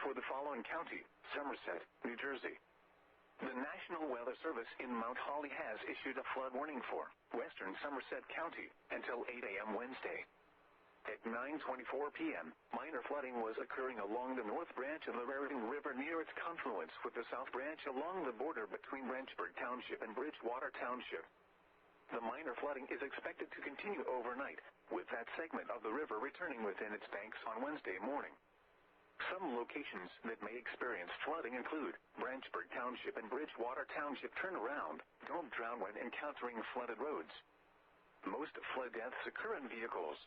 for the following county: Somerset, New Jersey. The National Weather Service in Mount Holly has issued a flood warning for western Somerset County until 8 a.m. Wednesday. At 9:24 p.m., minor flooding was occurring along the north branch of the Raritan River near its confluence with the south branch along the border between Branchburg Township and Bridgewater Township. The minor flooding is expected to continue overnight, with that segment of the river returning within its banks on Wednesday morning. Some locations that may experience flooding include Branchburg Township and Bridgewater Township. Turn around, don't drown when encountering flooded roads. Most flood deaths occur in vehicles.